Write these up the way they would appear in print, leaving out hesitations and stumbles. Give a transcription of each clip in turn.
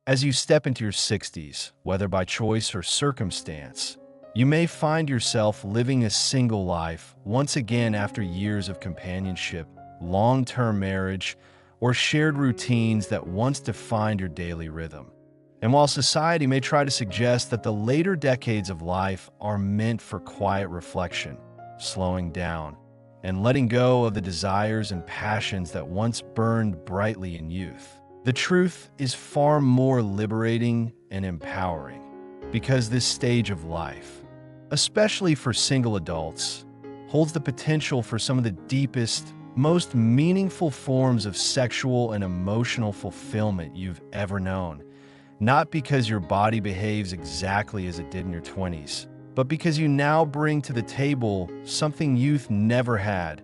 As you step into your 60s, whether by choice or circumstance, you may find yourself living a single life once again after years of companionship, long-term marriage, or shared routines that once defined your daily rhythm. And while society may try to suggest that the later decades of life are meant for quiet reflection, slowing down, and letting go of the desires and passions that once burned brightly in youth, the truth is far more liberating and empowering, because this stage of life, especially for single adults, holds the potential for some of the deepest, most meaningful forms of sexual and emotional fulfillment you've ever known. Not because your body behaves exactly as it did in your 20s, but because you now bring to the table something youth never had: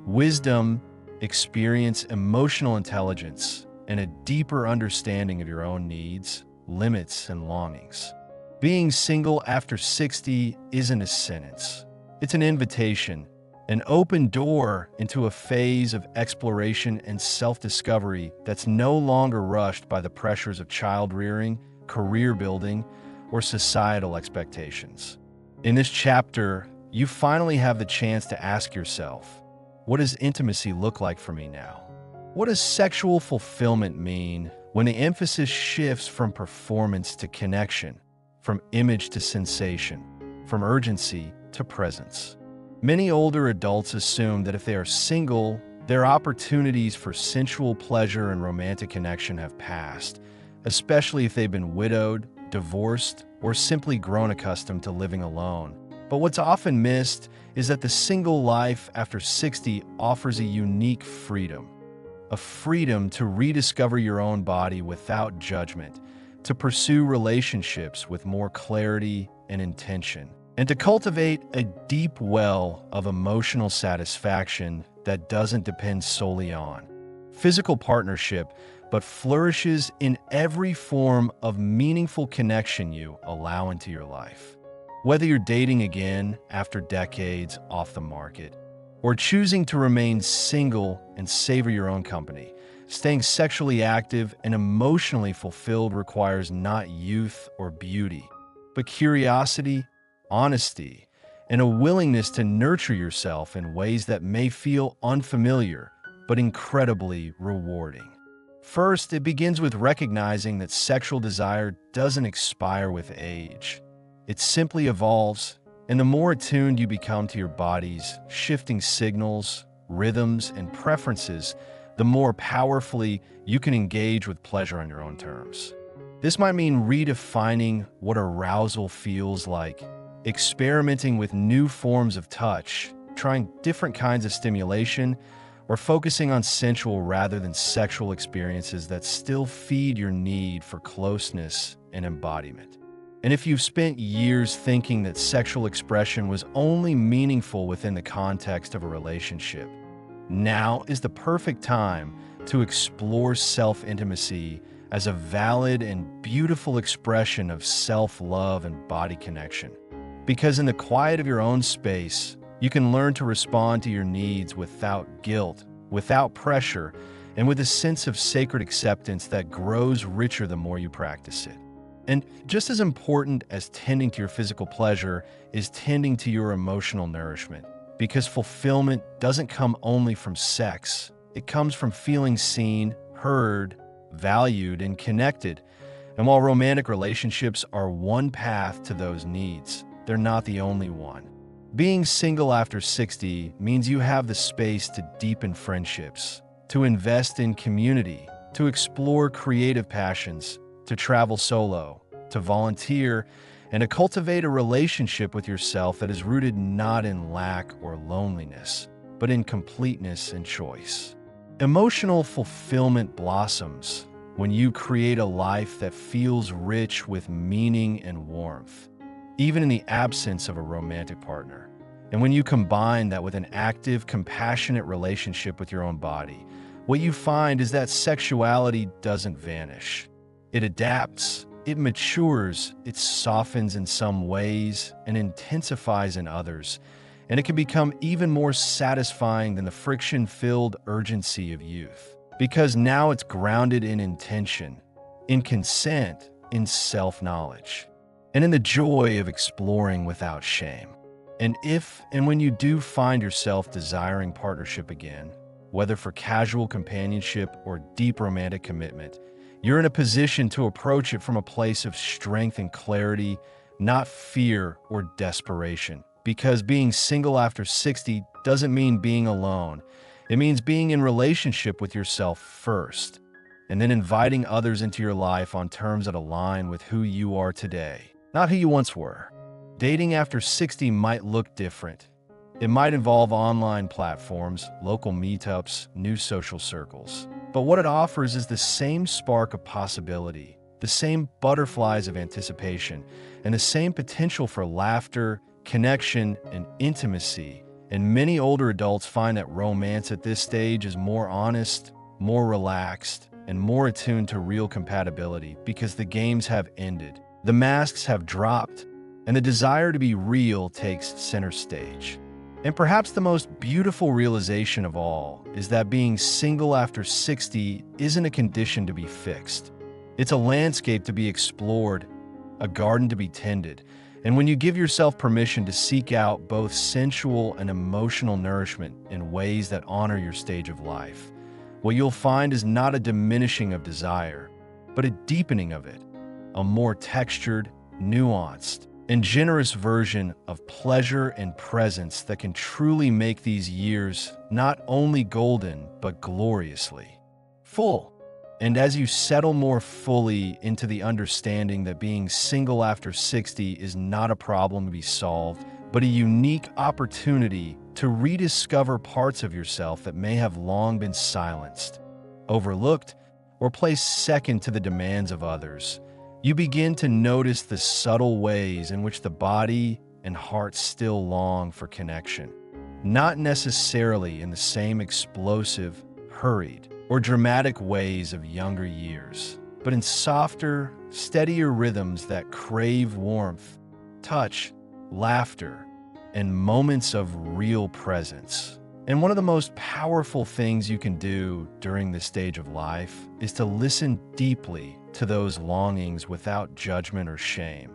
wisdom, experience, emotional intelligence, and a deeper understanding of your own needs, limits, and longings. Being single after 60 isn't a sentence. It's an invitation, an open door into a phase of exploration and self-discovery that's no longer rushed by the pressures of child-rearing, career building, or societal expectations. In this chapter, you finally have the chance to ask yourself, what does intimacy look like for me now? What does sexual fulfillment mean when the emphasis shifts from performance to connection, from image to sensation, from urgency to presence? Many older adults assume that if they are single, their opportunities for sensual pleasure and romantic connection have passed, especially if they've been widowed, divorced, or simply grown accustomed to living alone. But what's often missed is that the single life after 60 offers a unique freedom. A freedom to rediscover your own body without judgment, to pursue relationships with more clarity and intention, and to cultivate a deep well of emotional satisfaction that doesn't depend solely on physical partnership, but flourishes in every form of meaningful connection you allow into your life. Whether you're dating again after decades off the market, or choosing to remain single and savor your own company, staying sexually active and emotionally fulfilled requires not youth or beauty, but curiosity, honesty, and a willingness to nurture yourself in ways that may feel unfamiliar, but incredibly rewarding. First, it begins with recognizing that sexual desire doesn't expire with age. It simply evolves, and the more attuned you become to your body's shifting signals, rhythms, and preferences, the more powerfully you can engage with pleasure on your own terms. This might mean redefining what arousal feels like, experimenting with new forms of touch, trying different kinds of stimulation, or focusing on sensual rather than sexual experiences that still feed your need for closeness and embodiment. And if you've spent years thinking that sexual expression was only meaningful within the context of a relationship, now is the perfect time to explore self-intimacy as a valid and beautiful expression of self-love and body connection. Because in the quiet of your own space, you can learn to respond to your needs without guilt, without pressure, and with a sense of sacred acceptance that grows richer the more you practice it. And just as important as tending to your physical pleasure is tending to your emotional nourishment, because fulfillment doesn't come only from sex. It comes from feeling seen, heard, valued, and connected. And while romantic relationships are one path to those needs, they're not the only one. Being single after 60 means you have the space to deepen friendships, to invest in community, to explore creative passions, to travel solo, to volunteer, and to cultivate a relationship with yourself that is rooted not in lack or loneliness, but in completeness and choice. Emotional fulfillment blossoms when you create a life that feels rich with meaning and warmth, even in the absence of a romantic partner. And when you combine that with an active, compassionate relationship with your own body, what you find is that sexuality doesn't vanish. It adapts, it matures, it softens in some ways and intensifies in others, and it can become even more satisfying than the friction-filled urgency of youth. Because now it's grounded in intention, in consent, in self-knowledge, and in the joy of exploring without shame. And if and when you do find yourself desiring partnership again, whether for casual companionship or deep romantic commitment, you're in a position to approach it from a place of strength and clarity, not fear or desperation. Because being single after 60 doesn't mean being alone. It means being in relationship with yourself first, and then inviting others into your life on terms that align with who you are today, not who you once were. Dating after 60 might look different. It might involve online platforms, local meetups, new social circles. But what it offers is the same spark of possibility, the same butterflies of anticipation, and the same potential for laughter, connection, and intimacy. And many older adults find that romance at this stage is more honest, more relaxed, and more attuned to real compatibility because the games have ended, the masks have dropped, and the desire to be real takes center stage. And perhaps the most beautiful realization of all is that being single after 60 isn't a condition to be fixed. It's a landscape to be explored, a garden to be tended. And when you give yourself permission to seek out both sensual and emotional nourishment in ways that honor your stage of life, what you'll find is not a diminishing of desire, but a deepening of it, a more textured, nuanced, and generous version of pleasure and presence that can truly make these years not only golden, but gloriously full. And as you settle more fully into the understanding that being single after 60 is not a problem to be solved, but a unique opportunity to rediscover parts of yourself that may have long been silenced, overlooked, or placed second to the demands of others, you begin to notice the subtle ways in which the body and heart still long for connection. Not necessarily in the same explosive, hurried, or dramatic ways of younger years, but in softer, steadier rhythms that crave warmth, touch, laughter, and moments of real presence. And one of the most powerful things you can do during this stage of life is to listen deeply to those longings without judgment or shame.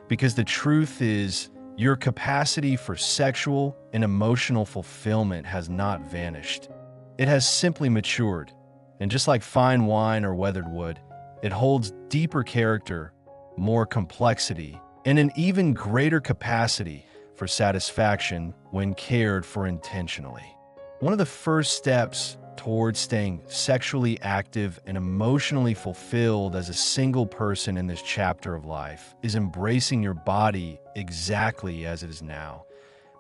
Because the truth is, your capacity for sexual and emotional fulfillment has not vanished. It has simply matured. And just like fine wine or weathered wood, it holds deeper character, more complexity, and an even greater capacity for satisfaction when cared for intentionally. One of the first steps towards staying sexually active and emotionally fulfilled as a single person in this chapter of life is embracing your body exactly as it is now,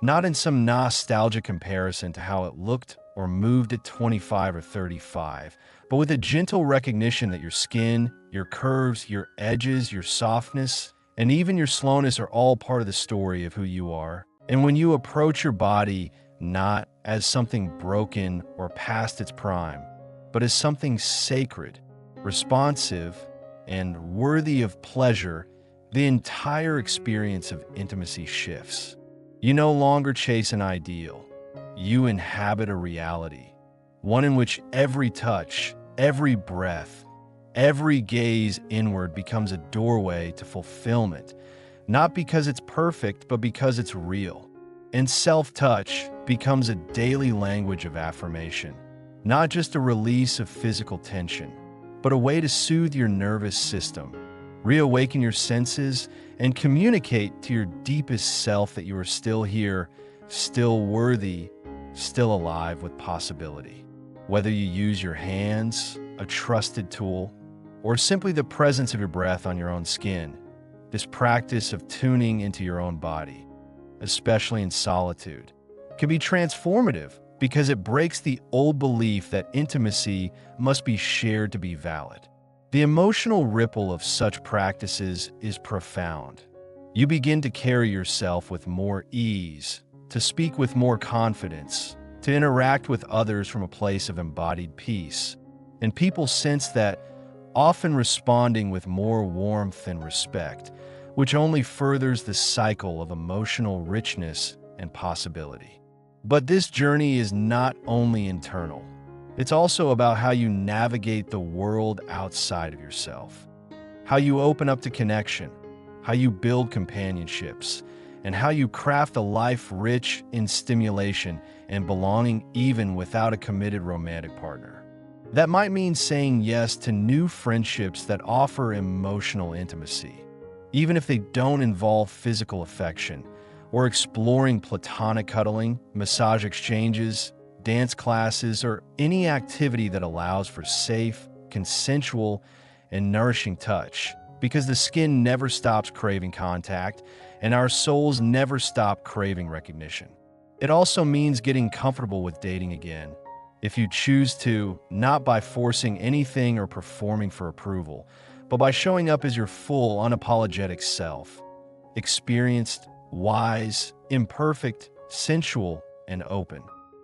not in some nostalgic comparison to how it looked or moved at 25 or 35, but with a gentle recognition that your skin, your curves, your edges, your softness, and even your slowness are all part of the story of who you are. And when you approach your body not as something broken or past its prime, but as something sacred, responsive, and worthy of pleasure, the entire experience of intimacy shifts. You no longer chase an ideal. You inhabit a reality, one in which every touch, every breath, every gaze inward becomes a doorway to fulfillment, not because it's perfect, but because it's real. And self-touch becomes a daily language of affirmation, not just a release of physical tension, but a way to soothe your nervous system, reawaken your senses, and communicate to your deepest self that you are still here, still worthy, still alive with possibility. Whether you use your hands, a trusted tool, or simply the presence of your breath on your own skin, this practice of tuning into your own body, especially in solitude, can be transformative because it breaks the old belief that intimacy must be shared to be valid. The emotional ripple of such practices is profound. You begin to carry yourself with more ease, to speak with more confidence, to interact with others from a place of embodied peace. And people sense that, often responding with more warmth and respect, which only furthers the cycle of emotional richness and possibility. But this journey is not only internal. It's also about how you navigate the world outside of yourself. how you open up to connection, how you build companionships, and how you craft a life rich in stimulation and belonging even without a committed romantic partner. That might mean saying yes to new friendships that offer emotional intimacy, even if they don't involve physical affection, or exploring platonic cuddling, massage exchanges, dance classes, or any activity that allows for safe, consensual, and nourishing touch, because the skin never stops craving contact and our souls never stop craving recognition. It also means getting comfortable with dating again, if you choose to, not by forcing anything or performing for approval, but by showing up as your full, unapologetic self, experienced, wise, imperfect, sensual, and open.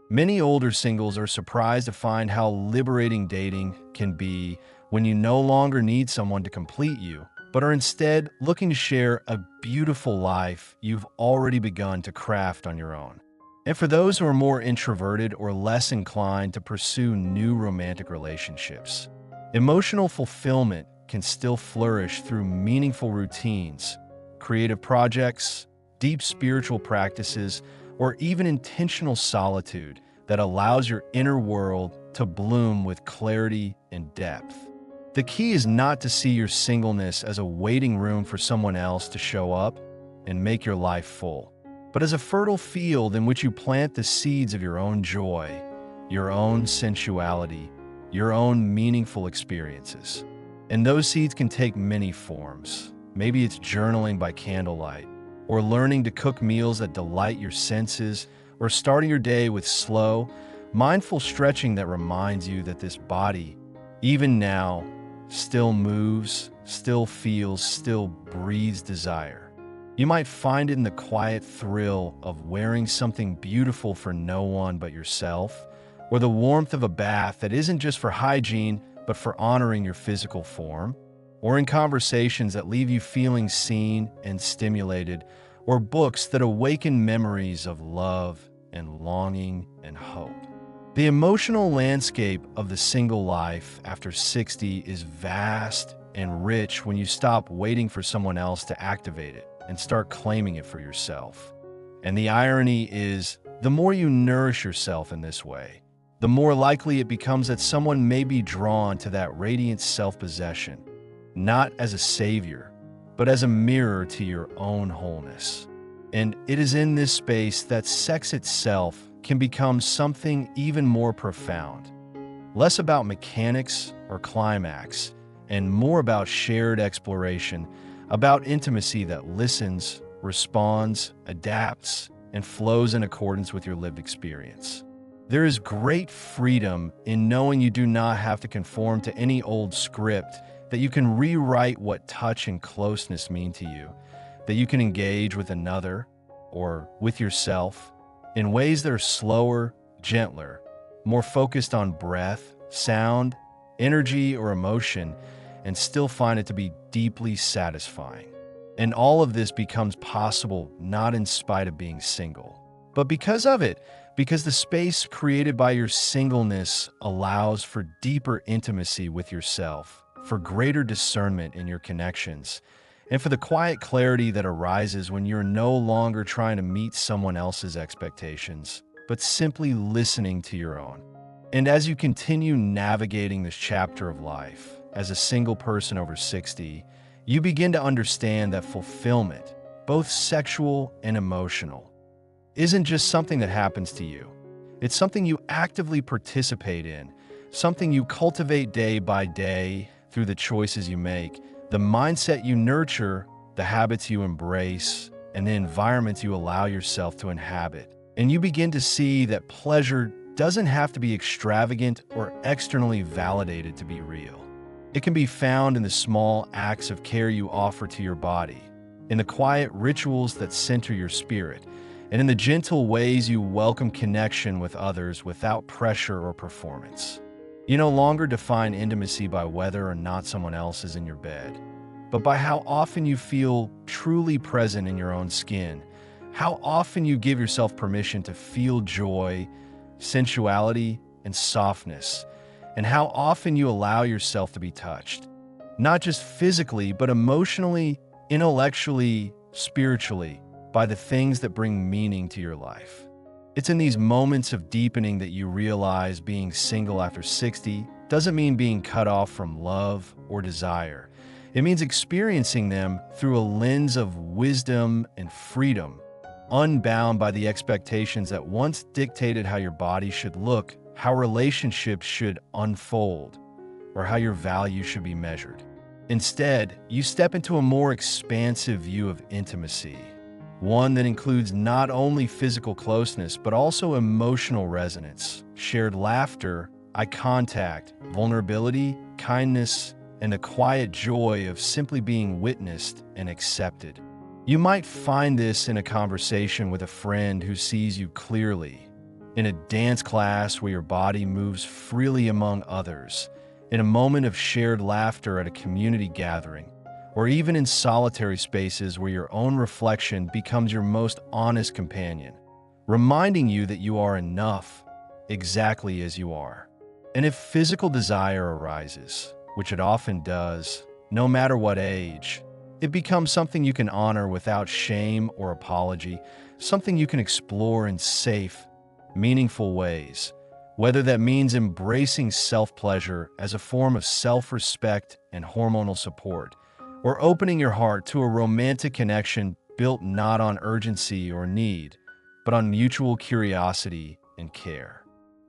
Many older singles are surprised to find how liberating dating can be when you no longer need someone to complete you, but are instead looking to share a beautiful life you've already begun to craft on your own. And for those who are more introverted or less inclined to pursue new romantic relationships, emotional fulfillment can still flourish through meaningful routines, creative projects, deep spiritual practices, or even intentional solitude that allows your inner world to bloom with clarity and depth. The key is not to see your singleness as a waiting room for someone else to show up and make your life full, but as a fertile field in which you plant the seeds of your own joy, your own sensuality, your own meaningful experiences. And those seeds can take many forms. Maybe it's journaling by candlelight, or learning to cook meals that delight your senses, or starting your day with slow, mindful stretching that reminds you that this body, even now, still moves, still feels, still breathes desire. You might find it in the quiet thrill of wearing something beautiful for no one but yourself, or the warmth of a bath that isn't just for hygiene, but for honoring your physical form, or in conversations that leave you feeling seen and stimulated, or books that awaken memories of love and longing and hope. The emotional landscape of the single life after 60 is vast and rich when you stop waiting for someone else to activate it and start claiming it for yourself. And the irony is, the more you nourish yourself in this way, the more likely it becomes that someone may be drawn to that radiant self-possession, not as a savior, but as a mirror to your own wholeness. And it is in this space that sex itself can become something even more profound, less about mechanics or climax, and more about shared exploration, about intimacy that listens, responds, adapts, and flows in accordance with your lived experience. There is great freedom in knowing you do not have to conform to any old script, that you can rewrite what touch and closeness mean to you, that you can engage with another, or with yourself, in ways that are slower, gentler, more focused on breath, sound, energy, or emotion, and still find it to be deeply satisfying. And all of this becomes possible not in spite of being single, but because of it, because the space created by your singleness allows for deeper intimacy with yourself, for greater discernment in your connections, and for the quiet clarity that arises when you're no longer trying to meet someone else's expectations, but simply listening to your own. And as you continue navigating this chapter of life, as a single person over 60, you begin to understand that fulfillment, both sexual and emotional, isn't just something that happens to you. It's something you actively participate in, something you cultivate day by day through the choices you make, the mindset you nurture, the habits you embrace, and the environments you allow yourself to inhabit. And you begin to see that pleasure doesn't have to be extravagant or externally validated to be real. It can be found in the small acts of care you offer to your body, in the quiet rituals that center your spirit, and in the gentle ways you welcome connection with others without pressure or performance. You no longer define intimacy by whether or not someone else is in your bed, but by how often you feel truly present in your own skin, how often you give yourself permission to feel joy, sensuality, and softness, and how often you allow yourself to be touched. not just physically, but emotionally, intellectually, spiritually, by the things that bring meaning to your life. It's in these moments of deepening that you realize being single after 60 doesn't mean being cut off from love or desire. It means experiencing them through a lens of wisdom and freedom, unbound by the expectations that once dictated how your body should look, how relationships should unfold, or how your value should be measured. Instead, you step into a more expansive view of intimacy, one that includes not only physical closeness, but also emotional resonance, shared laughter, eye contact, vulnerability, kindness, and the quiet joy of simply being witnessed and accepted. You might find this in a conversation with a friend who sees you clearly, in a dance class where your body moves freely among others, in a moment of shared laughter at a community gathering, or even in solitary spaces where your own reflection becomes your most honest companion, reminding you that you are enough exactly as you are. And if physical desire arises, which it often does, no matter what age, it becomes something you can honor without shame or apology, something you can explore in safe, meaningful ways, whether that means embracing self-pleasure as a form of self-respect and hormonal support, or opening your heart to a romantic connection built not on urgency or need, but on mutual curiosity and care.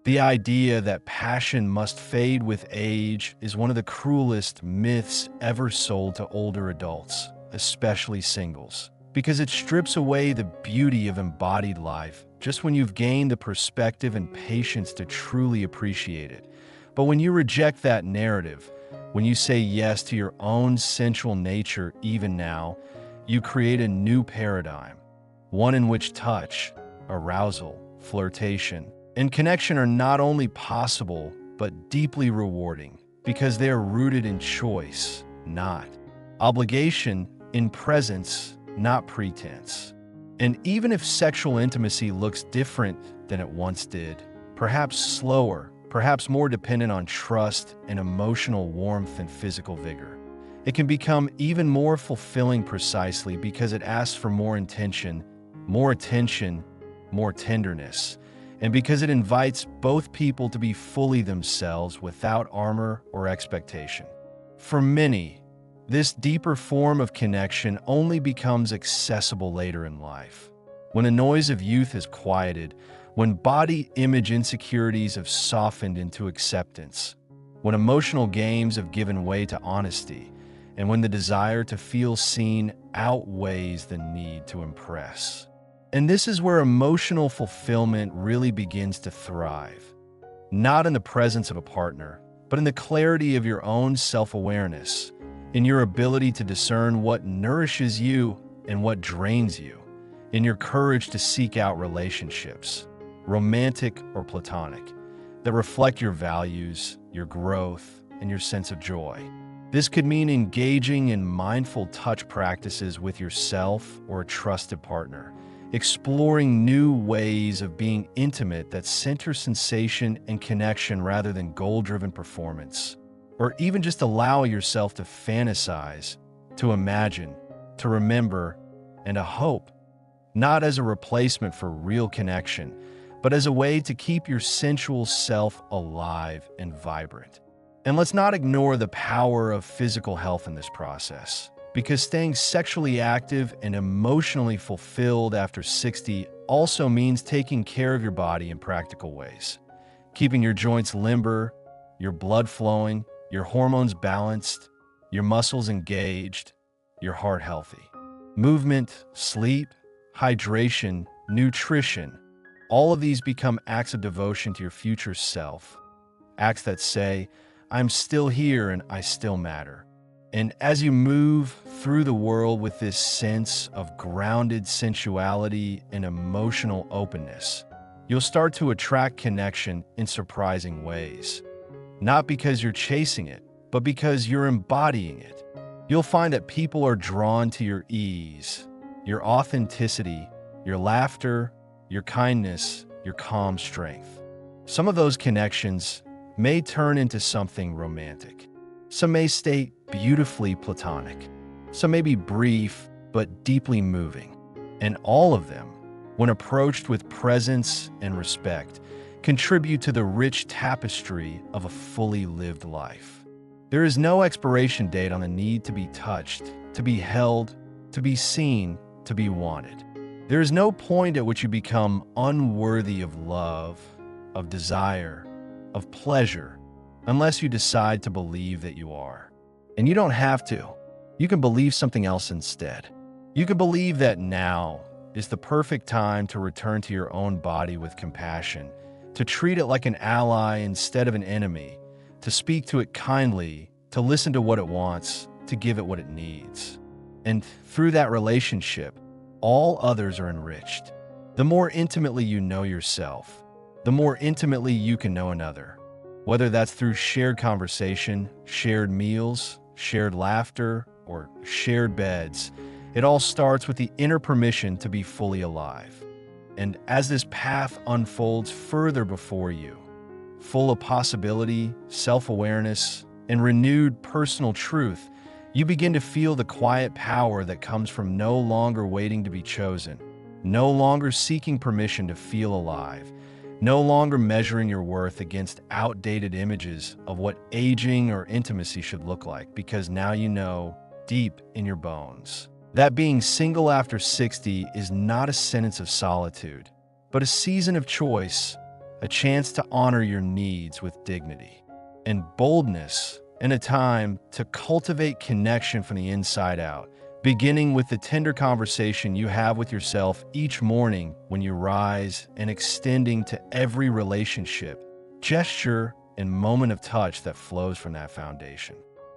The idea that passion must fade with age is one of the cruelest myths ever sold to older adults, especially singles, because it strips away the beauty of embodied life just when you've gained the perspective and patience to truly appreciate it. But when you reject that narrative, when you say yes to your own sensual nature even now, you create a new paradigm, one in which touch, arousal, flirtation, and connection are not only possible, but deeply rewarding, because they are rooted in choice, not obligation, in presence, not pretense. And even if sexual intimacy looks different than it once did, perhaps slower, perhaps more dependent on trust and emotional warmth than physical vigor, it can become even more fulfilling precisely because it asks for more intention, more attention, more tenderness, and because it invites both people to be fully themselves without armor or expectation. For many, this deeper form of connection only becomes accessible later in life, when the noise of youth is quieted, when body image insecurities have softened into acceptance, when emotional games have given way to honesty, and when the desire to feel seen outweighs the need to impress. And this is where emotional fulfillment really begins to thrive, not in the presence of a partner, but in the clarity of your own self-awareness, in your ability to discern what nourishes you and what drains you, in your courage to seek out relationships, romantic or platonic, that reflect your values, your growth, and your sense of joy. This could mean engaging in mindful touch practices with yourself or a trusted partner, exploring new ways of being intimate that center sensation and connection rather than goal-driven performance, or even just allow yourself to fantasize, to imagine, to remember, and to hope, not as a replacement for real connection, but as a way to keep your sensual self alive and vibrant. And let's not ignore the power of physical health in this process, because staying sexually active and emotionally fulfilled after 60 also means taking care of your body in practical ways, keeping your joints limber, your blood flowing, your hormones balanced, your muscles engaged, your heart healthy. Movement, sleep, hydration, nutrition, all of these become acts of devotion to your future self, acts that say, I'm still here and I still matter. And as you move through the world with this sense of grounded sensuality and emotional openness, you'll start to attract connection in surprising ways. Not because you're chasing it, but because you're embodying it. You'll find that people are drawn to your ease, your authenticity, your laughter, your kindness, your calm strength. Some of those connections may turn into something romantic. Some may stay beautifully platonic. Some may be brief but deeply moving. And all of them, when approached with presence and respect, contribute to the rich tapestry of a fully lived life. There is no expiration date on the need to be touched, to be held, to be seen, to be wanted. There is no point at which you become unworthy of love, of desire, of pleasure, unless you decide to believe that you are. And you don't have to. You can believe something else instead. You can believe that now is the perfect time to return to your own body with compassion, to treat it like an ally instead of an enemy, to speak to it kindly, to listen to what it wants, to give it what it needs. And through that relationship, all others are enriched. The more intimately you know yourself, the more intimately you can know another. Whether that's through shared conversation, shared meals, shared laughter, or shared beds, it all starts with the inner permission to be fully alive. And as this path unfolds further before you, full of possibility, self-awareness, and renewed personal truth, you begin to feel the quiet power that comes from no longer waiting to be chosen, no longer seeking permission to feel alive, no longer measuring your worth against outdated images of what aging or intimacy should look like, because now you know, deep in your bones, that being single after 60 is not a sentence of solitude, but a season of choice, a chance to honor your needs with dignity and boldness, and a time to cultivate connection from the inside out, beginning with the tender conversation you have with yourself each morning when you rise and extending to every relationship, gesture, and moment of touch that flows from that foundation.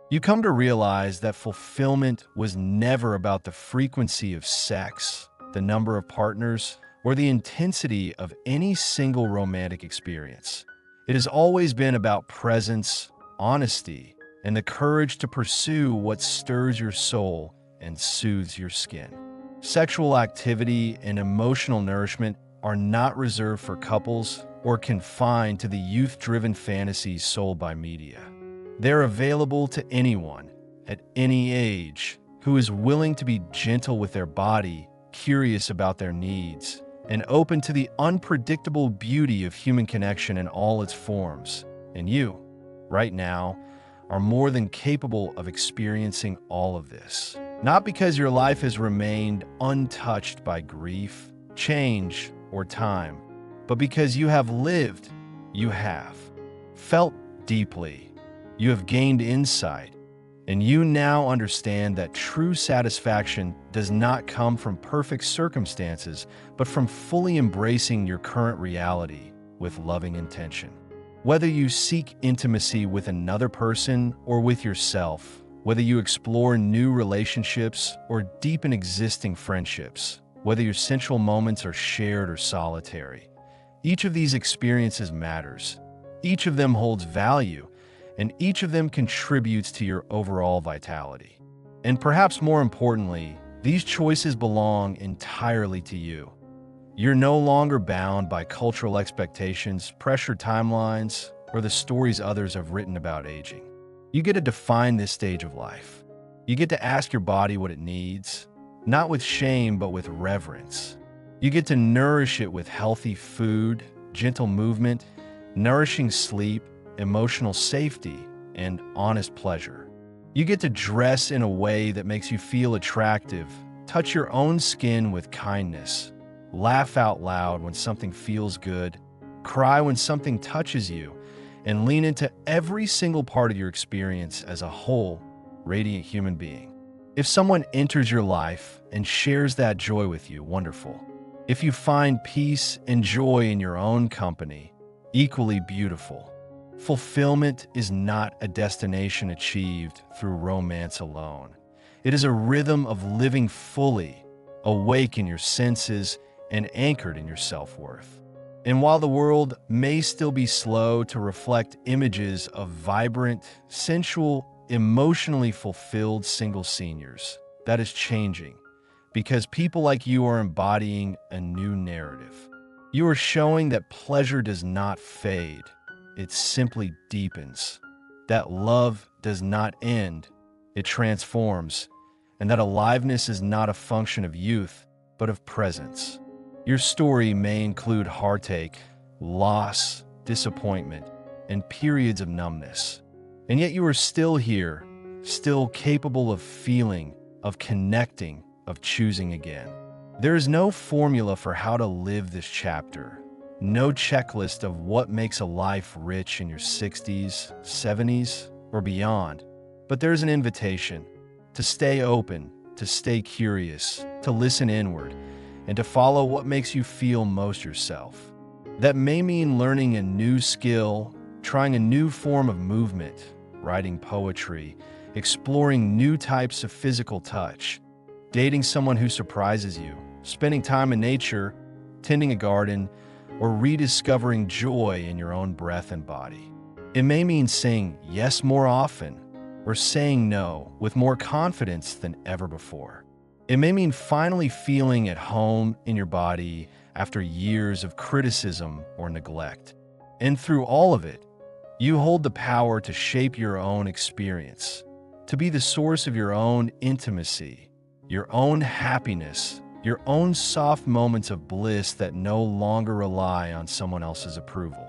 You come to realize that fulfillment was never about the frequency of sex, the number of partners, or the intensity of any single romantic experience. It has always been about presence, honesty, and the courage to pursue what stirs your soul and soothes your skin. Sexual activity and emotional nourishment are not reserved for couples or confined to the youth-driven fantasies sold by media. They're available to anyone, at any age, who is willing to be gentle with their body, curious about their needs, and open to the unpredictable beauty of human connection in all its forms. And you, right now, are more than capable of experiencing all of this. Not because your life has remained untouched by grief, change, or time, but because you have lived, you have felt deeply, you have gained insight, and you now understand that true satisfaction does not come from perfect circumstances, but from fully embracing your current reality with loving intention. Whether you seek intimacy with another person or with yourself, whether you explore new relationships or deepen existing friendships, whether your sensual moments are shared or solitary, each of these experiences matters. Each of them holds value, and each of them contributes to your overall vitality. And perhaps more importantly, these choices belong entirely to you. You're no longer bound by cultural expectations, pressured timelines, or the stories others have written about aging. You get to define this stage of life. You get to ask your body what it needs, not with shame, but with reverence. You get to nourish it with healthy food, gentle movement, nourishing sleep, emotional safety, and honest pleasure. You get to dress in a way that makes you feel attractive, touch your own skin with kindness, laugh out loud when something feels good, cry when something touches you, and lean into every single part of your experience as a whole, radiant human being. If someone enters your life and shares that joy with you, wonderful. If you find peace and joy in your own company, equally beautiful. Fulfillment is not a destination achieved through romance alone. It is a rhythm of living fully, awake in your senses, and anchored in your self-worth. And while the world may still be slow to reflect images of vibrant, sensual, emotionally fulfilled single seniors, that is changing, because people like you are embodying a new narrative. You are showing that pleasure does not fade, it simply deepens. that love does not end, it transforms, and that aliveness is not a function of youth, but of presence. Your story may include heartache, loss, disappointment, and periods of numbness. And yet you are still here, still capable of feeling, of connecting, of choosing again. There is no formula for how to live this chapter, no checklist of what makes a life rich in your 60s, 70s, or beyond. But there's an invitation to stay open, to stay curious, to listen inward, and to follow what makes you feel most yourself. That may mean learning a new skill, trying a new form of movement, writing poetry, exploring new types of physical touch, dating someone who surprises you, spending time in nature, tending a garden, or rediscovering joy in your own breath and body. It may mean saying yes more often, or saying no with more confidence than ever before. It may mean finally feeling at home in your body after years of criticism or neglect. And through all of it, you hold the power to shape your own experience, to be the source of your own intimacy, your own happiness, your own soft moments of bliss that no longer rely on someone else's approval.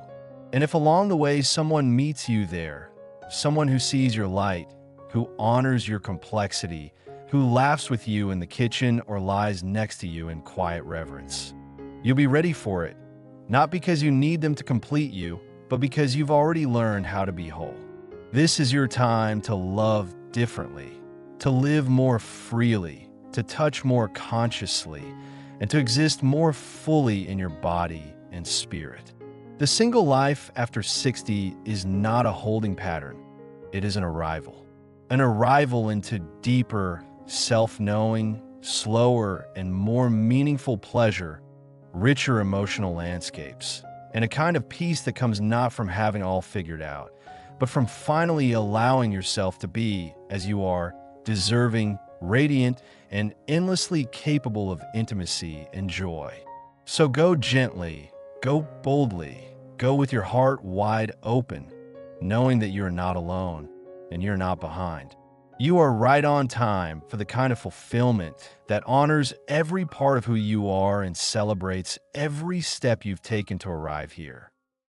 And if along the way someone meets you there, someone who sees your light, who honors your complexity, who laughs with you in the kitchen or lies next to you in quiet reverence, you'll be ready for it, not because you need them to complete you, but because you've already learned how to be whole. This is your time to love differently, to live more freely, to touch more consciously, and to exist more fully in your body and spirit. The single life after 60 is not a holding pattern. It is an arrival into deeper self-knowing, slower and more meaningful pleasure, richer emotional landscapes, and a kind of peace that comes not from having all figured out, but from finally allowing yourself to be, as you are, deserving, radiant, and endlessly capable of intimacy and joy. So go gently, go boldly, go with your heart wide open, knowing that you are not alone and you're not behind. You are right on time for the kind of fulfillment that honors every part of who you are and celebrates every step you've taken to arrive here.